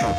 Well,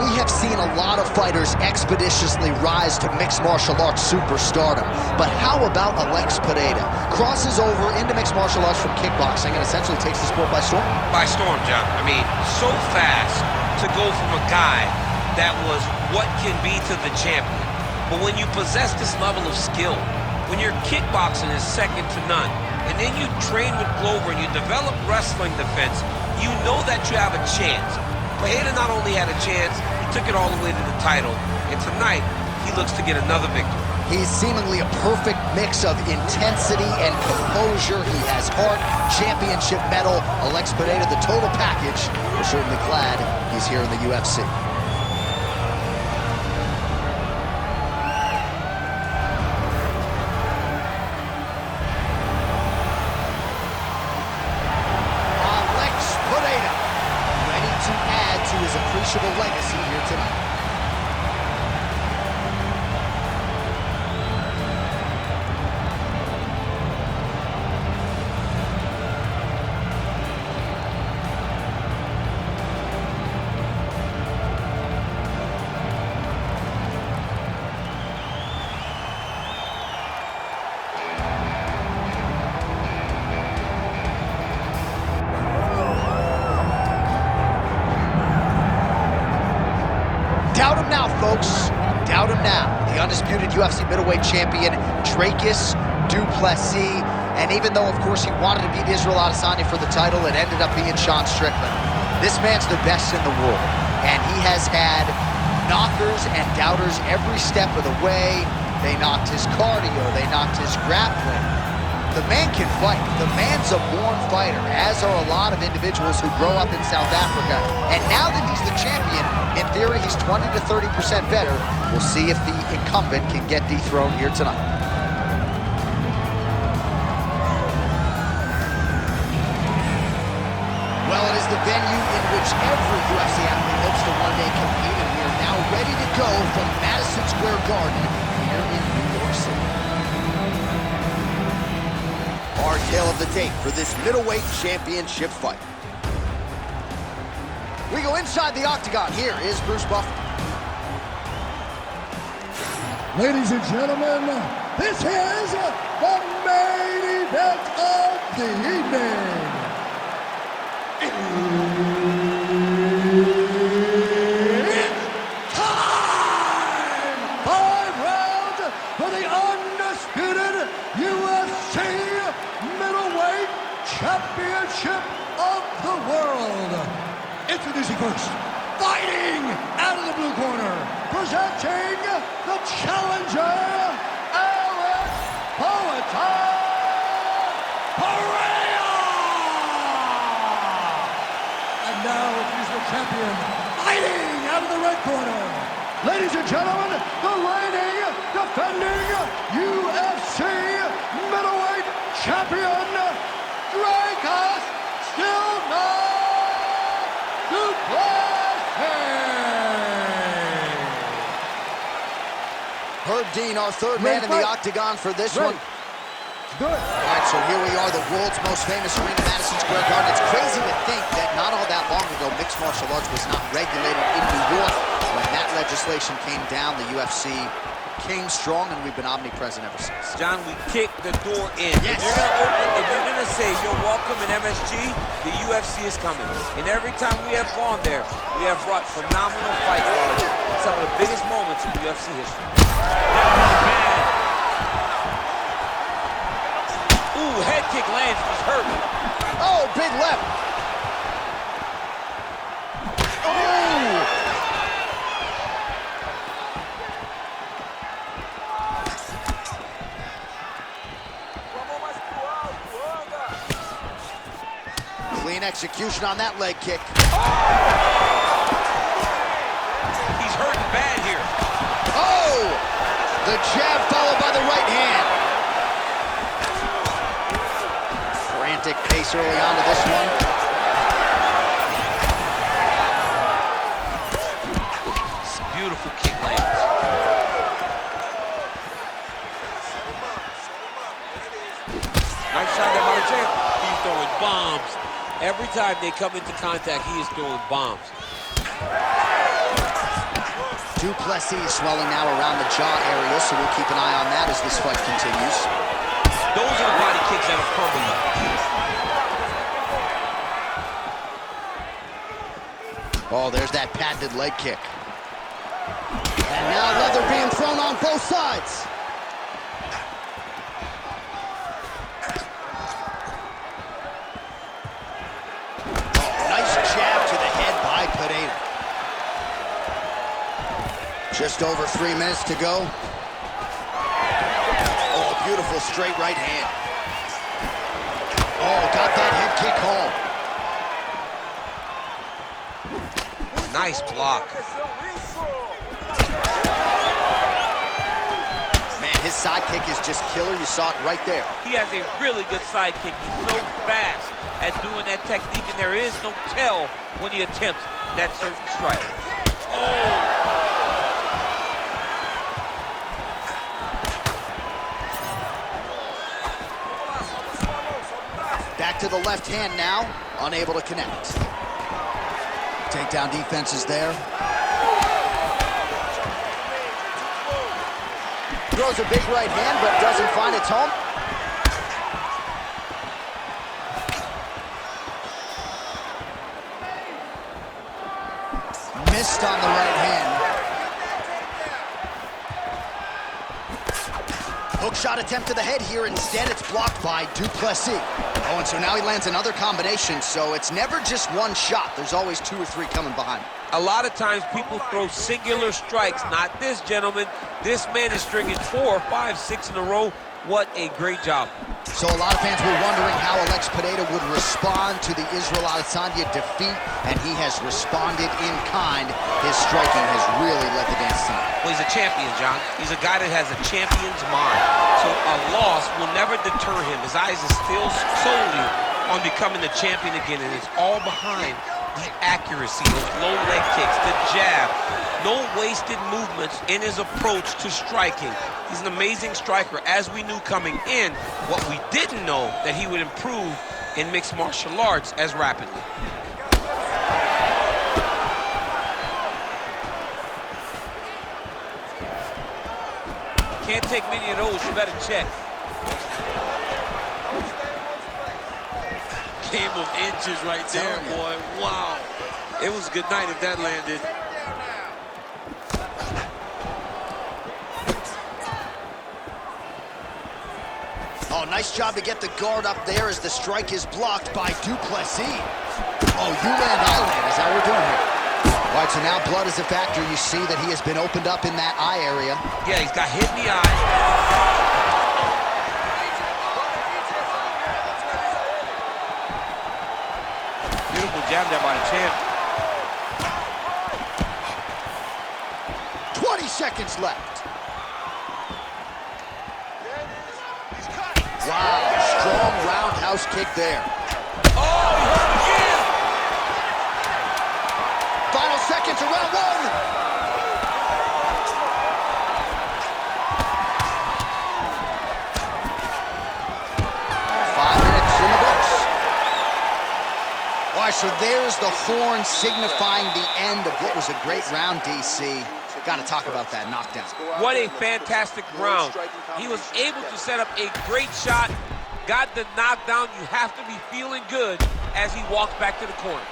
we have seen a lot of fighters expeditiously rise to mixed martial arts superstardom. But how about Alex Pereira? Crosses over into mixed martial arts from kickboxing and essentially takes the sport by storm. By storm, John. I mean, so fast to go from a guy that was what can be to the champion. But when you possess this level of skill, when your kickboxing is second to none, and then you train with Glover and you develop wrestling defense, you know that you have a chance. Pereira not only had a chance, he took it all the way to the title, and tonight, he looks to get another victory. He's seemingly a perfect mix of intensity and composure. He has heart, championship medal, Alex Pereira, the total package. We're certainly glad he's here in the UFC. His appreciable legacy here tonight. Doubt him now, folks. Doubt him now. The undisputed UFC middleweight champion, DRICUS Du Plessis. And even though, of course, he wanted to beat Israel Adesanya for the title, it ended up being Sean Strickland. This man's the best in the world. And he has had knockers and doubters every step of the way. They knocked his cardio. They knocked his grappling. The man can fight. The man's a born fighter, as are a lot of individuals who grow up in South Africa. And now that he's the champion, in theory, he's 20 to 30% better. We'll see if the incumbent can get dethroned here tonight. Well, it is the venue in which every UFC athlete hopes to one day compete, and we are now ready to go from Madison Square Garden here in New York City. Our tale of the tape for this middleweight championship fight. We go inside the octagon. Here is Bruce Buffer. Ladies and gentlemen, this is the main event of the evening. It's time! 5 rounds for the undisputed UFC Middleweight Championship of the world. Introducing first, fighting out of the blue corner, presenting the challenger, Alex Poatan Pereira! And now he's the champion, fighting out of the red corner. Ladies and gentlemen, the reigning, defending UFC middleweight champion, DRICUS Du Plessis! Herb Dean, our third man in the octagon for this one. Good. All right, so here we are, the world's most famous arena, Madison Square Garden. It's crazy to think that not all that long ago, mixed martial arts was not regulated in New York. When that legislation came down, the UFC came strong, and we've been omnipresent ever since. John, we kicked the door in. Yes. If you're gonna say you're welcome in MSG, the UFC is coming. And every time we have gone there, we have brought phenomenal fights. Some of the biggest moments in UFC history. Ooh, head kick lands, he's hurt. Oh, big left. Oh! Clean execution on that leg kick. He's hurting bad here. Oh! The jab followed by the right hand. Frantic pace early on to this one. Beautiful kick lands. champ, he's throwing bombs. Every time they come into contact, he is throwing bombs. Du Plessis swelling now around the jaw area, so we'll keep an eye on that as this fight continues. Those are the body kicks that are permanent. Oh, there's that patented leg kick. And now leather being thrown on both sides. Oh, nice jab to the head by Pereira. Just over 3 minutes to go. Oh, beautiful straight right hand. Oh, got that head kick home. Nice block. Man, his side kick is just killer. You saw it right there. He has a really good side kick. He's so fast at doing that technique, and there is no tell when he attempts that certain strike. Oh! Back to the left hand now, unable to connect. Takedown defense is there. Throws a big right hand, but doesn't find its home. Missed on the right hand. Hook shot attempt to the head here. Instead, it's blocked by Du Plessis. Oh, and so now he lands another combination, so it's never just one shot. There's always 2 or 3 coming behind. A lot of times people throw singular strikes. Not this gentleman. This man is stringing 4, 5, 6 in a row. What a great job. So a lot of fans were wondering how Alex Pereira would respond to the Israel Adesanya defeat, and he has responded in kind. His striking has really led the dance tonight. Well, he's a champion, John. He's a guy that has a champion's mind. So a loss will never deter him. His eyes are still solely on becoming the champion again, and it's all behind the accuracy, those low leg kicks, the jab. No wasted movements in his approach to striking. He's an amazing striker, as we knew coming in. What we didn't know, that he would improve in mixed martial arts as rapidly. Can't take many of those, you better check. Game of inches right there, boy. Wow. It was a good night if that landed. Oh, nice job to get the guard up there as the strike is blocked by Du Plessis. Oh, you land, I land. Is that what we're doing here? All right, so now blood is a factor. You see that he has been opened up in that eye area. Yeah, he's got hit in the eye. Beautiful jab there by the champ. 20 seconds left. Wow, strong roundhouse kick there. Oh, he hurt again! Final seconds of round 1. In the books. All right, so there's the horn signifying the end of what was a great round, DC. Got to talk about that knockdown. What a fantastic round. He was able to set up a great shot, got the knockdown. You have to be feeling good as he walks back to the corner.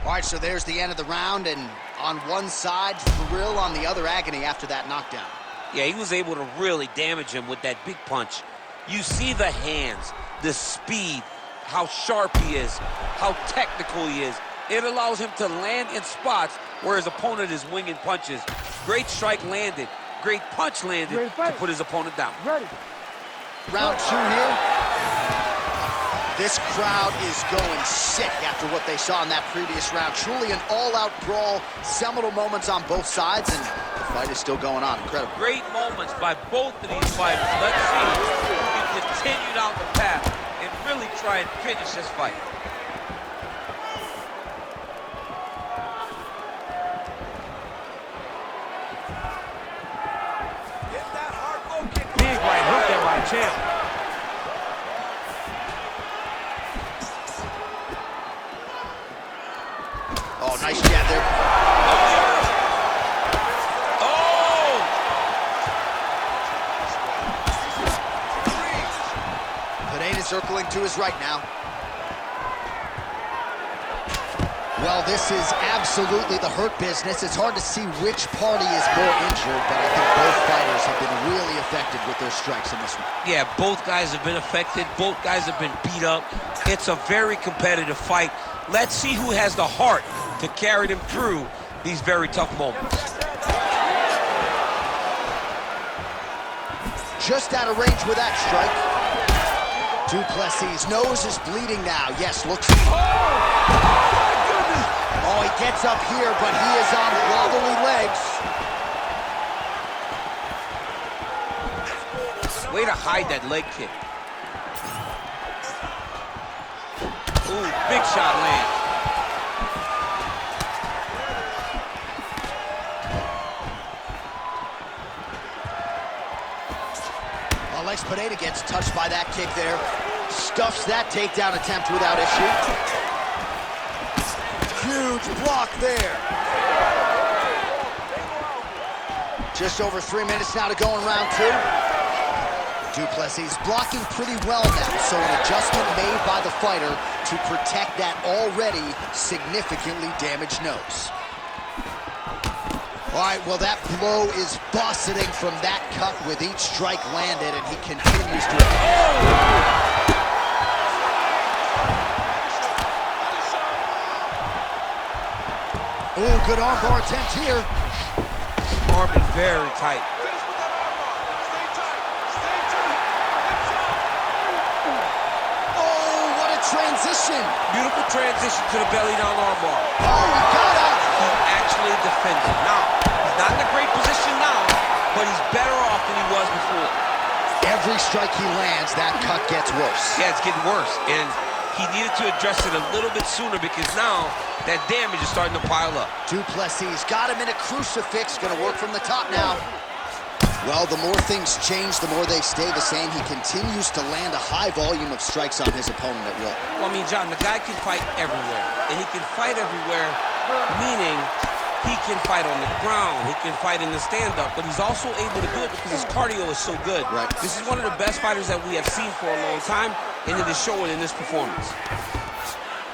All right, so there's the end of the round, and on one side, thrill, on the other, agony after that knockdown. Yeah, he was able to really damage him with that big punch. You see the hands, the speed, how sharp he is, how technical he is. It allows him to land in spots where his opponent is winging punches. Great strike landed, great punch landed to put his opponent down. Ready. Round 2 here. This crowd is going sick after what they saw in that previous round. Truly an all-out brawl, seminal moments on both sides, and the fight is still going on. Incredible. Great moments by both of these fighters. Let's see who can continue down the path and really try and finish this fight. Big champ. Oh, nice jab there. Oh! Pereira circling to his right now. Well, this is absolutely the hurt business. It's hard to see which party is more injured, but I think both fighters have been really affected with their strikes in this one. Yeah, both guys have been affected. Both guys have been beat up. It's a very competitive fight. Let's see who has the heart to carry them through these very tough moments. Just out of range with that strike. Du Plessis' nose is bleeding now. Yes, looks... Oh, he gets up here, but he is on wobbly legs. Way to hide that leg kick. Ooh, big shot lands. Alex Pereira gets touched by that kick there. Stuffs that takedown attempt without issue. Huge block there. Just over 3 minutes now to go in round 2. Du Plessis blocking pretty well now, so an adjustment made by the fighter to protect that already significantly damaged nose. All right, well, that blow is buffeting from that cut with each strike landed, and he continues to... Oh, good armbar attempt here. Arm is very tight. Oh, what a transition. Beautiful transition to the belly down armbar. Oh, he got up. He actually defends it. Now, he's not in a great position now, but he's better off than he was before. Every strike he lands, that cut gets worse. Yeah, it's getting worse, and he needed to address it a little bit sooner because now that damage is starting to pile up. Du Plessis got him in a crucifix, gonna work from the top now. Well, the more things change, the more they stay the same. He continues to land a high volume of strikes on his opponent at will. Well, I mean, John, the guy can fight everywhere, and he can fight everywhere, meaning he can fight on the ground, he can fight in the stand-up, but he's also able to do it because his cardio is so good. Right. This is one of the best fighters that we have seen for a long time, and it is showing in this performance.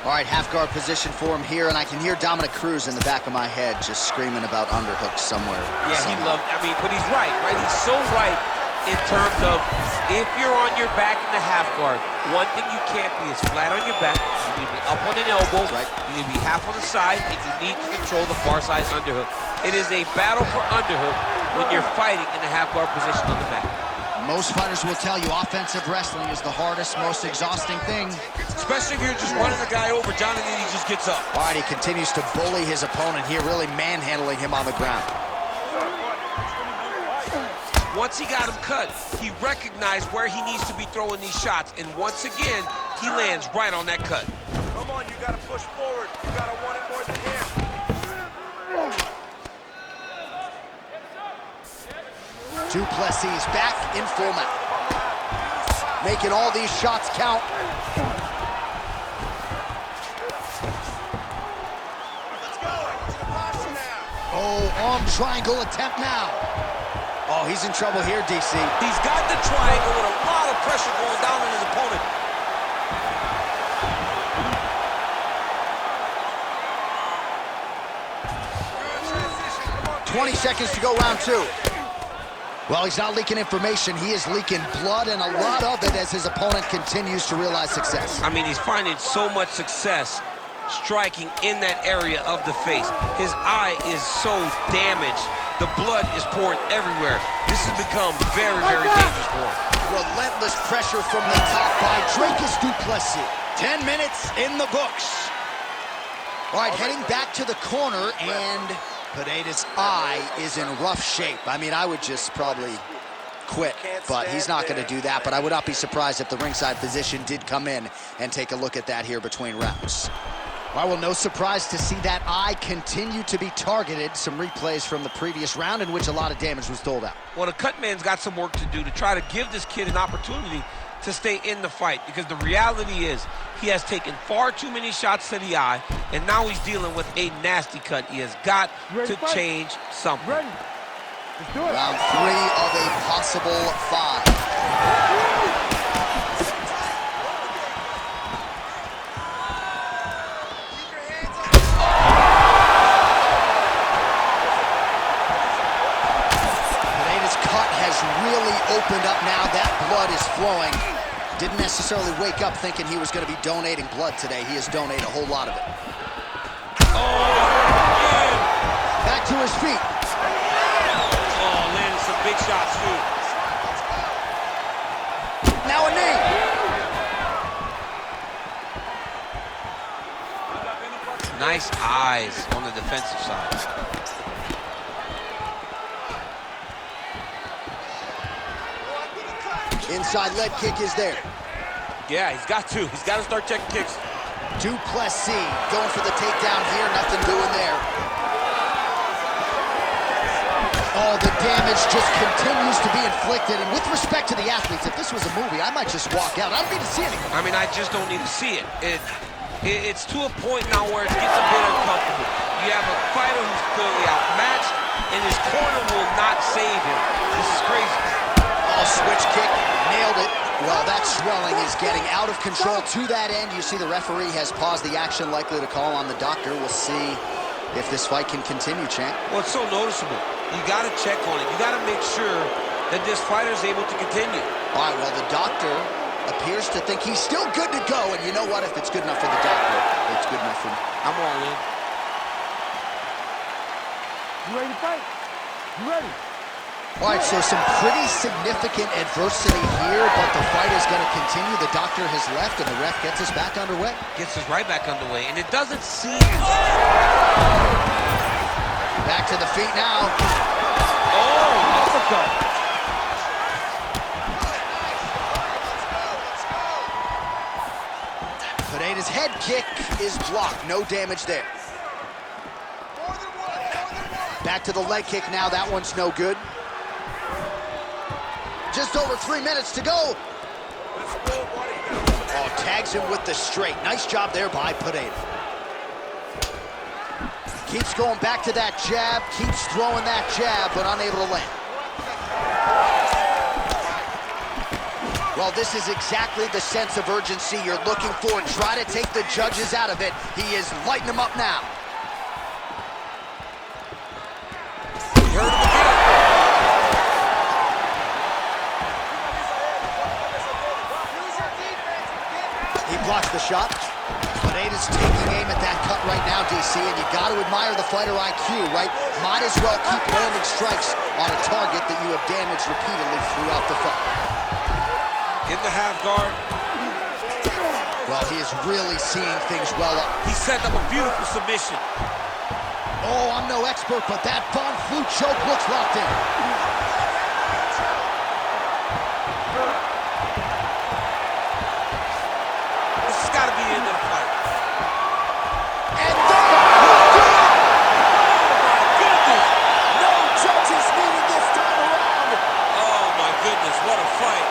All right, half guard position for him here, and I can hear Dominic Cruz in the back of my head just screaming about underhooks somewhere. Yeah, he loved, I mean, but he's right? He's so right in terms of if you're on your back in the half guard, one thing you can't be is flat on your back. You need to be up on an elbow. Right. You need to be half on the side, and you need to control the far side underhook. It is a battle for underhook when you're fighting in the half guard position on the back. Most fighters will tell you offensive wrestling is the hardest, most exhausting thing. Especially if you're just running the guy over, John, and then he just gets up. All right, he continues to bully his opponent here, really manhandling him on the ground. Once he got him cut, he recognized where he needs to be throwing these shots, and once again, he lands right on that cut. Come on, you gotta push forward. You gotta want it more than him. Du Plessis back in full mount. Making all these shots count. Oh, arm triangle attempt now. Oh, he's in trouble here, DC. He's got the triangle with a lot of pressure going down on his opponent. Transition, 20 seconds to go, round 2. Well, he's not leaking information. He is leaking blood, and a lot of it as his opponent continues to realize success. I mean, he's finding so much success striking in that area of the face. His eye is so damaged. The blood is pouring everywhere. This has become very, very dangerous for him. Relentless pressure from the top by DRICUS Du Plessis. 10 minutes in the books. All right, heading back to the corner, and Pereira's eye is in rough shape. I mean, I would just probably quit, but he's not going to do that. But I would not be surprised if the ringside physician did come in and take a look at that here between rounds. All Well, no surprise to see that eye continue to be targeted. Some replays from the previous round in which a lot of damage was doled out. Well, the cut man's got some work to do to try to give this kid an opportunity to stay in the fight, because the reality is he has taken far too many shots to the eye, and now he's dealing with a nasty cut. He has got to change something. Ready. Let's do it. Round 3 of a possible 5. Really opened up now. That blood is flowing. Didn't necessarily wake up thinking he was going to be donating blood today. He has donated a whole lot of it. Back to his feet. Oh, landed some big shots, too. Now a knee. Nice eyes on the defensive side. Inside leg kick is there. Yeah, he's got to. He's got to start checking kicks. Du Plessis going for the takedown here. Nothing doing there. Oh, the damage just continues to be inflicted. And with respect to the athletes, if this was a movie, I might just walk out. I don't need to see anything. I mean, I just don't need to see it. It's to a point now where it gets a bit uncomfortable. You have a fighter who's clearly outmatched, and his corner will not save him. This is crazy. Oh, switch kick, nailed it. Well, that swelling is getting out of control. To that end, you see the referee has paused the action, likely to call on the doctor. We'll see if this fight can continue, champ. Well, it's so noticeable. You got to check on it. You got to make sure that this fighter is able to continue. All right, well, the doctor appears to think he's still good to go. And you know what? If it's good enough for the doctor, it's good enough for me. I'm all in. You ready to fight? You ready? All right, so some pretty significant adversity here, but the fight is going to continue. The doctor has left, and the ref gets us back underway. Gets us right back underway, and it doesn't seem... Back to the feet now. Oh, uppercut. Pereira's head kick is blocked. No damage there. Back to the leg kick now. That one's no good. Just over 3 minutes to go. Oh, tags him with the straight. Nice job there by Pereira. Keeps going back to that jab, keeps throwing that jab, but unable to land. Well, this is exactly the sense of urgency you're looking for. Try to take the judges out of it. He is lighting them up now. Heard him again. He blocks the shot. Pereira's taking aim at that cut right now, DC, and you got to admire the fighter IQ, right? Might as well keep landing strikes on a target that you have damaged repeatedly throughout the fight. In the half guard. Well, he is really seeing things well up. He set up a beautiful submission. Oh, I'm no expert, but that Von Flue choke looks locked in. This has got to be the end of the fight. And that will do it! Oh, my goodness. No judges needed this time around. Oh, my goodness. What a fight.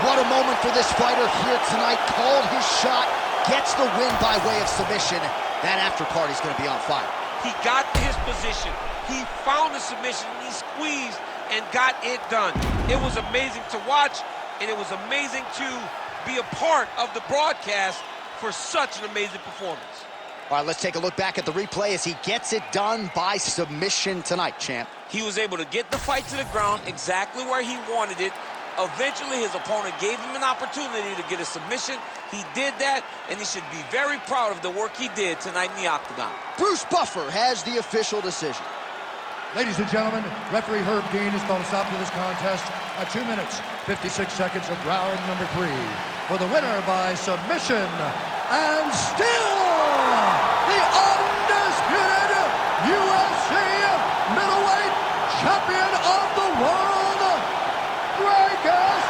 What a moment for this fighter here tonight. Called his shot, gets the win by way of submission. That after party's going to be on fire. He got to his position. He found the submission. He squeezed and got it done. It was amazing to watch, and it was amazing to be a part of the broadcast for such an amazing performance. All right, let's take a look back at the replay as he gets it done by submission tonight, champ. He was able to get the fight to the ground exactly where he wanted it. Eventually, his opponent gave him an opportunity to get a submission. He did that, and he should be very proud of the work he did tonight in the octagon. Bruce Buffer has the official decision. Ladies and gentlemen, referee Herb Dean has called a stop to this contest at 2 minutes, 56 seconds of round number 3. For the winner by submission, and still the undisputed UFC Middleweight Champion of the World, DRICUS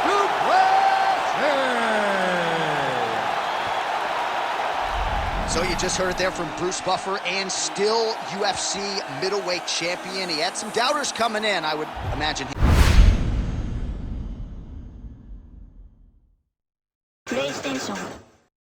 Du Plessis. You just heard it there from Bruce Buffer, and still UFC middleweight champion. He had some doubters coming in, I would imagine. PlayStation